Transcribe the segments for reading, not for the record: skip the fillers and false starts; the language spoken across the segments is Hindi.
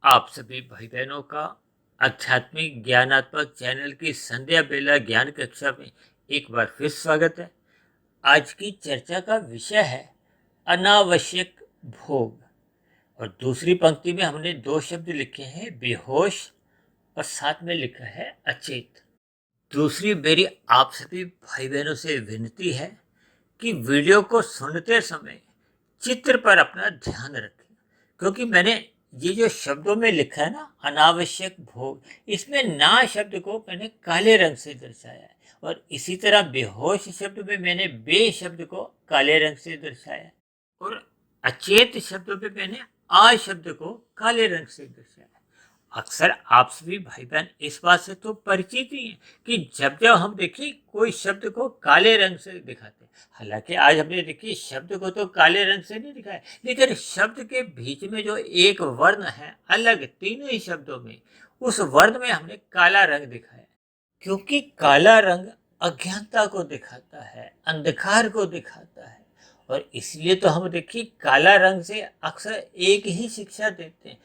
आप सभी भाई बहनों का आध्यात्मिक ज्ञानात्मक चैनल की संध्या बेला ज्ञान कक्षा में एक बार फिर स्वागत है। आज की चर्चा का विषय है अनावश्यक भोग। और दूसरी पंक्ति में हमने दो शब्द लिखे हैं, बेहोश, और साथ में लिखा है अचेत। दूसरी मेरी आप सभी भाई बहनों से विनती है कि वीडियो को सुनते समय चित्र पर अपना ध्यान रखें, क्योंकि मैंने ये जो शब्दों में लिखा है ना, अनावश्यक भोग, इसमें ना शब्द को मैंने काले रंग से दर्शाया है, और इसी तरह बेहोश शब्द में मैंने बे शब्द को काले रंग से दर्शाया है, और अचेत शब्द में मैंने आ शब्द को काले रंग से दर्शाया है। अक्सर आप सभी भाई बहन इस बात से तो परिचित ही हैं कि जब जब हम देखिए कोई शब्द को काले रंग से दिखाते हैं, हालांकि आज हमने देखिए शब्द को तो काले रंग से नहीं दिखाया, लेकिन शब्द के बीच में जो एक वर्ण है अलग तीनों ही शब्दों में, उस वर्ण में हमने काला रंग दिखाया, क्योंकि काला रंग अज्ञानता को दिखाता है, अंधकार को दिखाता है। और इसलिए तो हम देखिए काला रंग से अक्सर एक ही शिक्षा देते हैं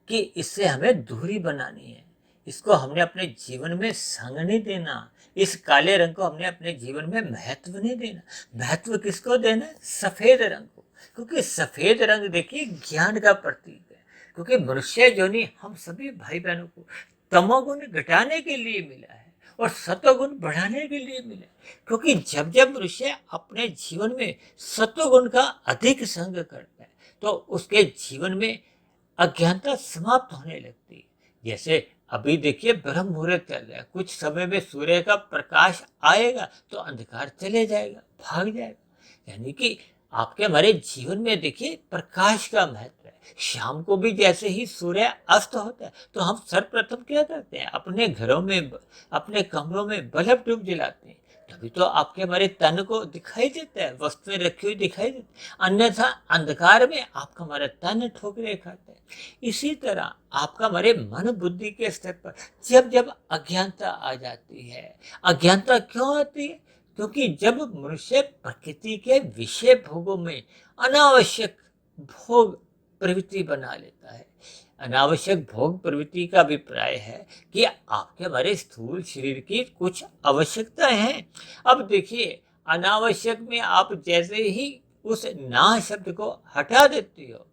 कि इससे हमें दूरी बनानी है, इसको हमने अपने जीवन में संग नहीं देना, इस काले रंग को हमने अपने जीवन में महत्व नहीं देना। महत्व किसको देना है? सफेद रंग को, क्योंकि सफेद रंग देखिए ज्ञान का प्रतीक है। क्योंकि मनुष्य जोनि हम सभी भाई बहनों को तमोगुण घटाने के लिए मिला है और सतोगुण बढ़ाने के लिए मिला है। क्योंकि जब जब मनुष्य अपने जीवन में सतोगुण का अधिक संग करता है तो उसके जीवन में अज्ञानता समाप्त होने लगती है। जैसे अभी देखिए ब्रह्म मुहूर्त चल रहा है, कुछ समय में सूर्य का प्रकाश आएगा तो अंधकार चले जाएगा, भाग जाएगा। यानी कि आपके हमारे जीवन में देखिए प्रकाश का महत्व है। शाम को भी जैसे ही सूर्य अस्त होता है तो हम सर्वप्रथम क्या करते हैं, अपने घरों में अपने कमरों में बल्ब ट्यूब जलाते हैं, तभी तो आपके हमारे तन को दिखाई देता है, वस्तुएं रखी हुई दिखाई देती है। अन्यथा अंधकार में आपका हमारा तन ठोकरे खाता है। इसी तरह आपका हमारे मन बुद्धि के स्तर पर जब जब अज्ञानता आ जाती है, अज्ञानता क्यों आती है? क्योंकि जब मनुष्य प्रकृति के विषय भोगों में अनावश्यक भोग प्रवृत्ति बना लेता है। अनावश्यक भोग प्रवृत्ति का अभिप्राय है कि आपके हमारे स्थूल शरीर की कुछ आवश्यकताएं हैं। अब देखिए अनावश्यक में आप जैसे ही उस ना शब्द को हटा देते हो,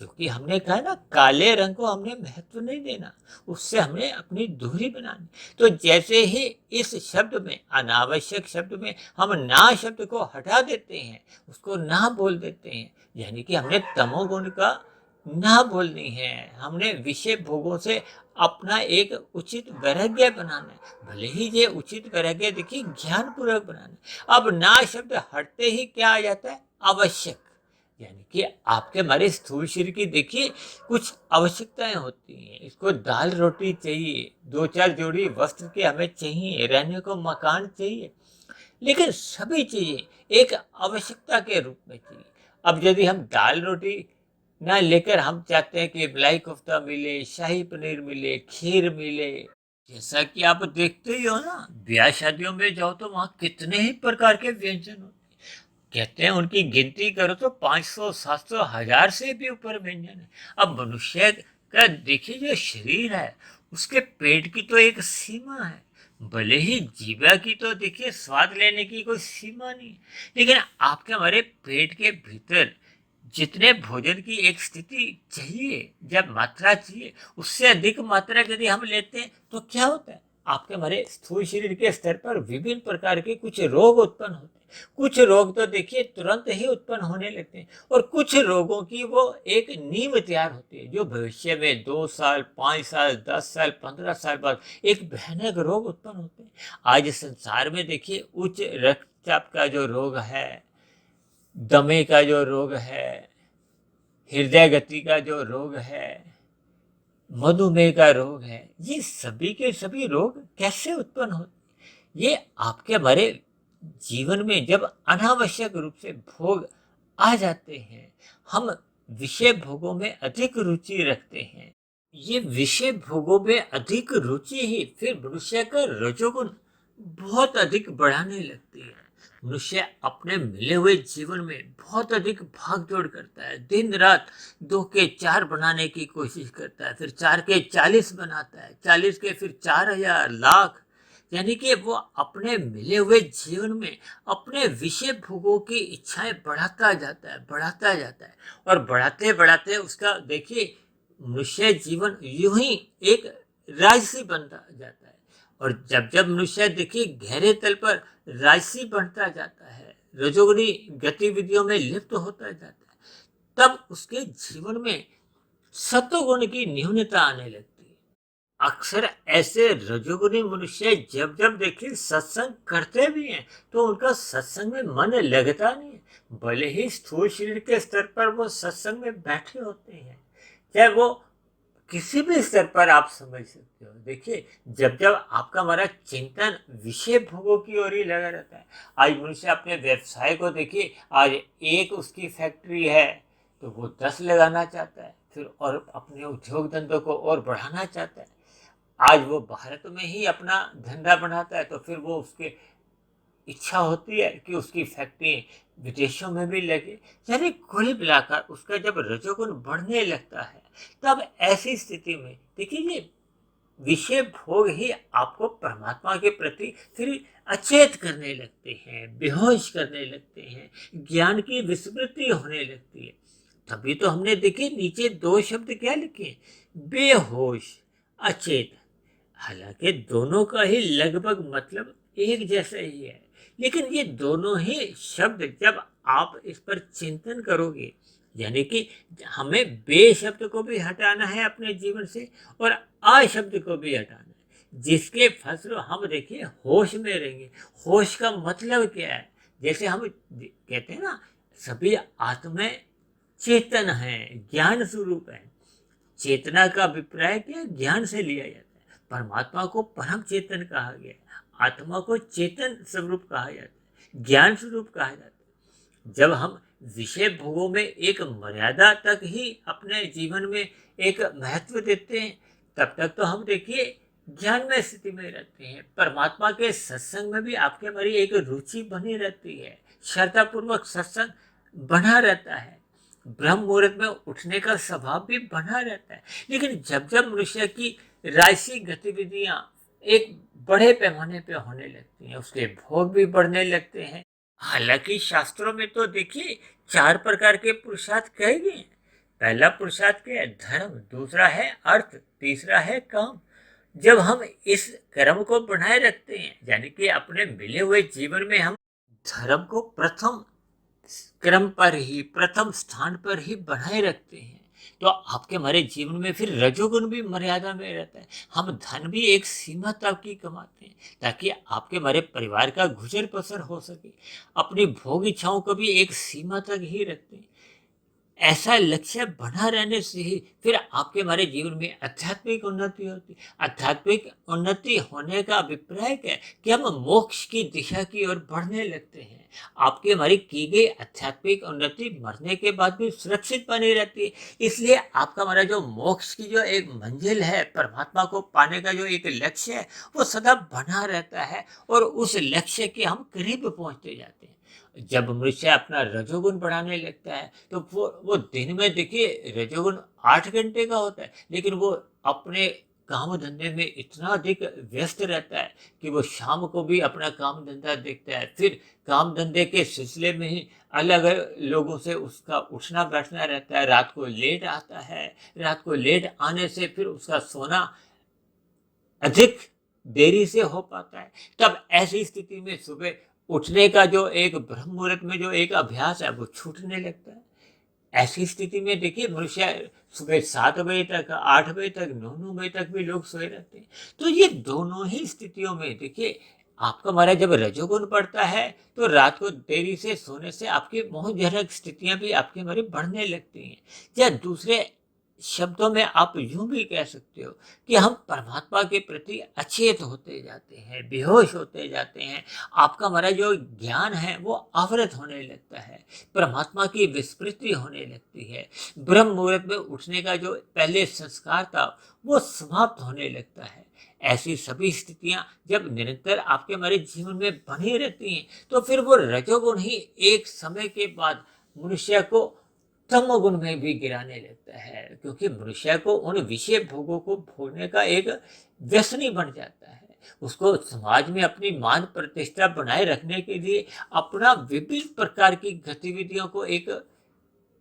क्योंकि हमने कहा ना काले रंग को हमने महत्व नहीं देना, उससे हमने अपनी दूरी बनानी। तो जैसे ही इस शब्द में, अनावश्यक शब्द में, हम ना शब्द को हटा देते हैं, उसको ना बोल देते हैं, यानी कि हमने तमोगुण का ना बोलनी है, हमने विषय भोगों से अपना एक उचित वैराग्य बनाना है। भले ही ये उचित वैराग्य देखिए ज्ञान पूर्वक बनाना है। अब ना शब्द हटते ही क्या आ जाता है? आवश्यक। यानी कि आपके हमारे स्थूल शरीर की देखिए कुछ आवश्यकताएं होती हैं। इसको दाल रोटी चाहिए, दो चार जोड़ी वस्त्र के हमें चाहिए, रहने को मकान चाहिए, लेकिन सभी चीजें एक आवश्यकता के रूप में चाहिए। अब यदि हम दाल रोटी ना लेकर हम चाहते हैं कि मलाई कोफ्ता मिले, शाही पनीर मिले, खीर मिले, जैसा कि आप देखते ही हो ना, ब्याह शादियों में जाओ तो वहां कितने ही प्रकार के व्यंजन होते हैं। कहते हैं उनकी गिनती करो तो 500, 700, 1000 से भी ऊपर व्यंजन है। अब मनुष्य का देखिए जो शरीर है, उसके पेट की तो एक सीमा है, भले ही जीवा की तो देखिए स्वाद लेने की कोई सीमा नहीं है, लेकिन आपके हमारे पेट के भीतर जितने भोजन की एक स्थिति चाहिए, जब मात्रा चाहिए, उससे अधिक मात्रा यदि हम लेते हैं तो क्या होता है? आपके हमारे स्थूल शरीर के स्तर पर विभिन्न प्रकार के कुछ रोग उत्पन्न होते हैं। कुछ रोग तो देखिए तुरंत ही उत्पन्न होने लगते हैं, और कुछ रोगों की वो एक नींव तैयार होती है जो भविष्य में 2 साल, 5 साल, 10 साल, 15 साल बाद एक भयानक रोग उत्पन्न होते हैं। आज संसार में देखिए उच्च रक्तचाप का जो रोग है, दमे का जो रोग है, हृदय गति का जो रोग है, मधुमेह का रोग है, ये सभी के सभी रोग कैसे उत्पन्न होते? ये आपके हमारे जीवन में जब अनावश्यक रूप से भोग आ जाते हैं, हम विषय भोगों में अधिक रुचि रखते हैं। ये विषय भोगों में अधिक रुचि ही फिर मनुष्य का रजोगुण बहुत अधिक बढ़ाने लगती है। मनुष्य अपने मिले हुए जीवन में बहुत अधिक भाग दौड़ करता है, दिन रात 2 के 4 बनाने की कोशिश करता है, फिर 4 के 40 बनाता है, 40 के फिर 4,000 लाख। यानी कि वो अपने मिले हुए जीवन में अपने विषय भोगों की इच्छाएं बढ़ाता जाता है, बढ़ाता जाता है, और बढ़ाते बढ़ाते उसका देखिए मनुष्य जीवन यूं ही एक राजसी बनता जाता है। और जब जब मनुष्य देखिए गहरे तल पर राजसी बनता जाता है, रजोगुणी गतिविधियों में लिप्त होता जाता है, तब उसके जीवन में सत्वगुण की न्यूनता आने लगती है। अक्सर ऐसे रजोगुणी मनुष्य जब जब देखिए सत्संग करते भी हैं तो उनका सत्संग में मन लगता नहीं है, भले ही स्थूल शरीर के स्तर पर वो सत्संग में बैठे होते हैं, चाहे वो किसी भी स्तर पर आप समझ सकते हो। देखिए जब जब आपका हमारा चिंतन विषय भोगों की ओर ही लगा रहता है, आज मनुष्य अपने व्यवसाय को देखिए, आज एक उसकी फैक्ट्री है तो वो 10 लगाना चाहता है, फिर और अपने उद्योग धंधों को और बढ़ाना चाहता है। आज वो भारत में ही अपना धंधा बनाता है तो फिर वो उसके इच्छा होती है कि उसकी फैक्ट्री विदेशों में भी लगे। यानी कुल मिलाकर उसका जब रजोगुण बढ़ने लगता है, तब ऐसी स्थिति में देखिए ये विषय भोग ही आपको परमात्मा के प्रति फिर अचेत करने लगते हैं, बेहोश करने लगते हैं, ज्ञान की विस्मृति होने लगती है। तभी तो हमने देखिए नीचे 2 शब्द क्या लिखे, बेहोश, अचेत। हालांकि दोनों का ही लगभग मतलब एक जैसा ही है, लेकिन ये दोनों ही शब्द जब आप इस पर चिंतन करोगे, यानी कि हमें बे शब्द को भी हटाना है अपने जीवन से और आ शब्द को भी हटाना है, जिसके फलस्वरूप हम देखिए होश में रहेंगे। होश का मतलब क्या है? जैसे हम कहते हैं ना, सभी आत्माएं चेतन है, ज्ञान स्वरूप है। चेतना का अभिप्राय क्या? ज्ञान से लिया जाता है। परमात्मा को परम चेतन कहा गया है, आत्मा को चेतन स्वरूप कहा जाता है, ज्ञान स्वरूप कहा जाता है। जब हम विषय भोगों में एक मर्यादा तक ही अपने जीवन में एक महत्व देते हैं, तब तक तो हम देखिए ज्ञान में स्थिति में रहते हैं। परमात्मा के सत्संग में भी आपके हमारी एक रुचि बनी रहती है, श्रद्धापूर्वक सत्संग बना रहता है, ब्रह्म मुहूर्त में उठने का स्वभाव भी बना रहता है। लेकिन जब जब मनुष्य की राशि गतिविधियां एक बड़े पैमाने पे होने लगती हैं, उसके भोग भी बढ़ने लगते हैं। हालांकि शास्त्रों में तो देखिए 4 प्रकार के पुरुषार्थ कहे गए हैं। पहला पुरुषार्थ क्या है? धर्म, दूसरा है अर्थ, तीसरा है काम। जब हम इस कर्म को बनाए रखते हैं, यानी कि अपने मिले हुए जीवन में हम धर्म को प्रथम क्रम पर ही, प्रथम स्थान पर ही बनाए रखते हैं, तो आपके हमारे जीवन में फिर रजोगुण भी मर्यादा में रहता है। हम धन भी एक सीमा तक की कमाते हैं ताकि आपके हमारे परिवार का गुजर बसर हो सके। अपनी भोग इच्छाओं को भी एक सीमा तक ही रखते हैं। ऐसा लक्ष्य बना रहने से ही फिर आपके हमारे जीवन में आध्यात्मिक उन्नति होती है। आध्यात्मिक उन्नति होने का अभिप्राय क्या है? कि हम मोक्ष की दिशा की ओर बढ़ने लगते हैं। आपकी हमारी की गई आध्यात्मिक उन्नति मरने के बाद भी सुरक्षित बनी रहती है। इसलिए आपका हमारा जो मोक्ष की जो एक मंजिल है, परमात्मा को पाने का जो एक लक्ष्य है, वो सदा बना रहता है और उस लक्ष्य के हम करीब पहुंचते जाते हैं। जब मनुष्य अपना रजोगुण बढ़ाने लगता है तो वो दिन में देखिए रजोगुण 8 घंटे का होता है, लेकिन वो अपने काम धंधे में इतना अधिक व्यस्त रहता है कि वो शाम को भी अपना काम धंधा देखता है। फिर काम धंधे के सिलसिले में ही अलग अलग लोगों से उसका उठना बैठना रहता है, रात को लेट आता है, रात को लेट आने से फिर उसका सोना अधिक देरी से हो पाता है। तब ऐसी स्थिति में सुबह उठने का जो एक ब्रह्म मुहूर्त में जो एक अभ्यास है वो छूटने लगता है। ऐसी स्थिति में देखिए मनुष्य सुबह 7 बजे तक, 8 बजे तक, 9 बजे तक भी लोग सोए रहते हैं। तो ये दोनों ही स्थितियों में देखिए आपका हमारा जब रजोगुण बढ़ता है तो रात को देरी से सोने से आपकी मोहजनक स्थितियां भी आपकी हमारी बढ़ने लगती हैं। या दूसरे शब्दों में आप यूं भी कह सकते हो कि हम परमात्मा के प्रति अचेत होते जाते हैं, बेहोश होते जाते हैं। आपका हमारा जो ज्ञान है वो आवृत होने लगता है, परमात्मा की विस्मृति होने लगती है। ब्रह्म मुहूर्त में उठने का जो पहले संस्कार था वो समाप्त होने लगता है। ऐसी सभी स्थितियां जब निरंतर आपके हमारे जीवन में बनी रहती हैं तो फिर वो रजोगुण ही एक समय के बाद मनुष्य को तमोगुण में भी गिराने लगता है, क्योंकि मनुष्य को उन विषय भोगों को भोगने का एक व्यसनी बन जाता है। उसको समाज में अपनी मान प्रतिष्ठा बनाए रखने के लिए अपना विभिन्न प्रकार की गतिविधियों को एक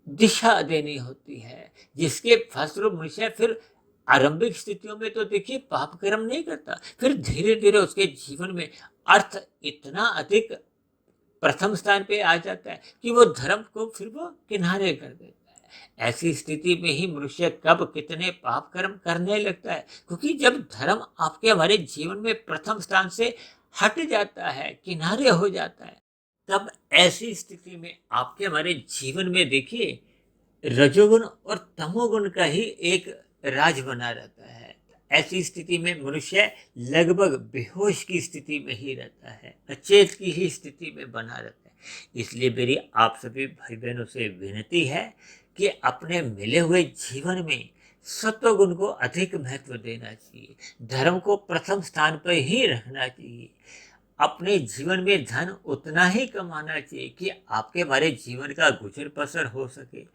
दिशा देनी होती है, जिसके फलस्वरूप मनुष्य फिर आरंभिक स्थितियों में तो देखिए पाप कर्म नहीं करता, फिर धीरे धीरे उसके जीवन में अर्थ इतना अधिक प्रथम स्थान पे आ जाता है कि वो धर्म को फिर वो किनारे कर देता है। ऐसी स्थिति में ही मनुष्य कब कितने पाप कर्म करने लगता है, क्योंकि जब धर्म आपके हमारे जीवन में प्रथम स्थान से हट जाता है, किनारे हो जाता है, तब ऐसी स्थिति में आपके हमारे जीवन में देखिए रजोगुण और तमोगुण का ही एक राज बना रहता है। ऐसी स्थिति में मनुष्य लगभग बेहोश की स्थिति में ही रहता है, अचेत की ही स्थिति में बना रहता है। इसलिए मेरी आप सभी भाई बहनों से विनती है कि अपने मिले हुए जीवन में सत्व गुण को अधिक महत्व देना चाहिए, धर्म को प्रथम स्थान पर ही रखना चाहिए। अपने जीवन में धन उतना ही कमाना चाहिए कि आपके हमारे जीवन का गुजर बसर हो सके।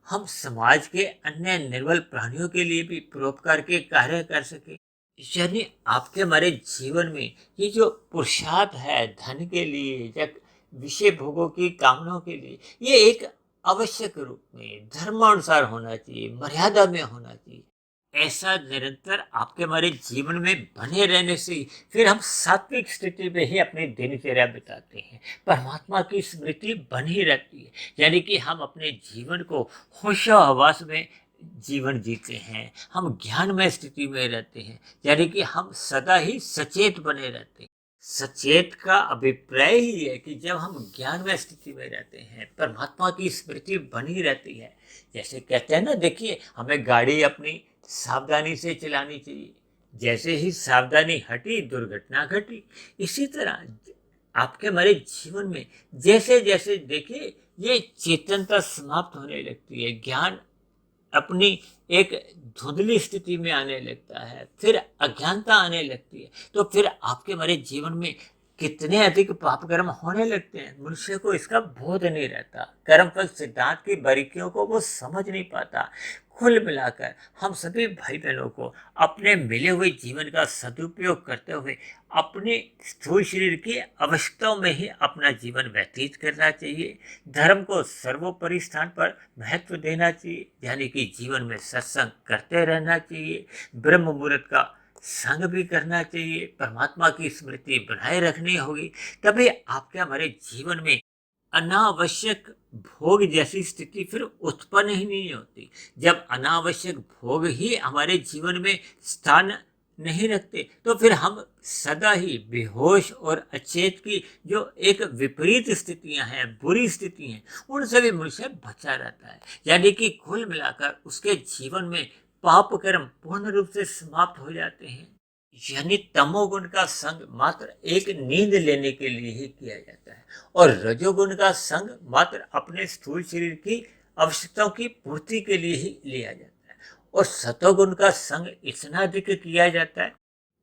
हम समाज के अन्य निर्बल प्राणियों के लिए भी परोपकार के कार्य कर सके। यानी आपके हमारे जीवन में ये जो पुरुषार्थ है धन के लिए या विषय भोगों की कामनाओं के लिए, ये एक आवश्यक रूप में धर्मानुसार होना चाहिए, मर्यादा में होना चाहिए। ऐसा निरंतर आपके हमारे जीवन में बने रहने से फिर हम सात्विक स्थिति में ही अपनी दिनचर्या बिताते हैं, परमात्मा की स्मृति बनी रहती है। यानी कि हम अपने जीवन को होशो हवास में जीवन जीते हैं, हम ज्ञानमय स्थिति में रहते हैं, यानी कि हम सदा ही सचेत बने रहते हैं। सचेत का अभिप्राय ही है कि जब हम ज्ञानमय स्थिति में रहते हैं, परमात्मा की स्मृति बनी रहती है। जैसे कहते हैं ना, देखिए हमें गाड़ी अपनी सावधानी से चलानी चाहिए, जैसे ही सावधानी हटी दुर्घटना घटी। इसी तरह आपके हमारे जीवन में जैसे जैसे देखिए ये चेतनता समाप्त होने लगती है, ज्ञान अपनी एक धुंधली स्थिति में आने लगता है, फिर अज्ञानता आने लगती है, तो फिर आपके हमारे जीवन में कितने अधिक पाप कर्म होने लगते हैं, मनुष्य को इसका बोध नहीं रहता। कर्मफल सिद्धांत की बारीकियों को वो समझ नहीं पाता। कुल मिलाकर हम सभी भाई बहनों को अपने मिले हुए जीवन का सदुपयोग करते हुए अपने स्थूल शरीर की आवश्यकताओं में ही अपना जीवन व्यतीत करना चाहिए। धर्म को सर्वोपरि स्थान पर महत्व देना चाहिए, यानी कि जीवन में सत्संग करते रहना चाहिए, ब्रह्म मुहूर्त का संग भी करना चाहिए, परमात्मा की स्मृति बनाए रखनी होगी। तभी आपके हमारे जीवन में अनावश्यक भोग जैसी स्थिति फिर उत्पन्न ही नहीं होती। जब अनावश्यक भोग ही हमारे जीवन में स्थान नहीं रखते तो फिर हम सदा ही बेहोश और अचेत की जो एक विपरीत स्थितियां हैं, बुरी स्थिति हैं, उनसे भी मनुष्य बचा रहता है। यानी कि कुल मिलाकर उसके जीवन में पाप कर्म पूर्ण रूप से समाप्त हो जाते हैं। यानी तमोगुण का संग मात्र एक नींद लेने के लिए ही किया जाता है और रजोगुण का संग मात्र अपने स्थूल शरीर की आवश्यकताओं की पूर्ति के लिए ही लिया जाता है और सतोगुण का संग इतना अधिक किया जाता है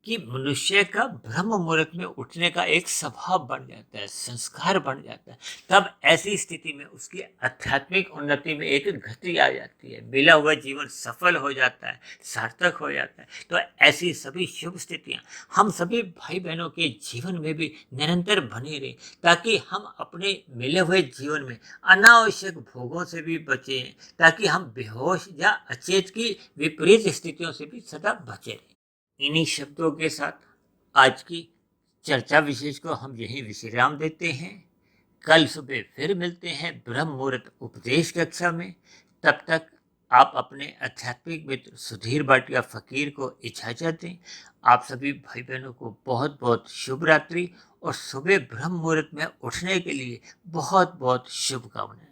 कि मनुष्य का ब्रह्म मुहूर्त में उठने का एक स्वभाव बन जाता है, संस्कार बन जाता है। तब ऐसी स्थिति में उसकी आध्यात्मिक उन्नति में एक गति आ जाती है, मिला हुआ जीवन सफल हो जाता है, सार्थक हो जाता है। तो ऐसी सभी शुभ स्थितियां हम सभी भाई बहनों के जीवन में भी निरंतर बनी रहे, ताकि हम अपने मिले हुए जीवन में अनावश्यक भोगों से भी बचें, ताकि हम बेहोश या अचेत की विपरीत स्थितियों से भी सदा बचे रहें। इन्हीं शब्दों के साथ आज की चर्चा विशेष को हम यहीं विश्राम देते हैं। कल सुबह फिर मिलते हैं ब्रह्म मुहूर्त उपदेश कक्षा में। तब तक आप अपने आध्यात्मिक मित्र सुधीर भाटिया फकीर को इजाजत दें। आप सभी भाई बहनों को बहुत बहुत शुभ रात्रि और सुबह ब्रह्म मुहूर्त में उठने के लिए बहुत बहुत शुभकामनाएं।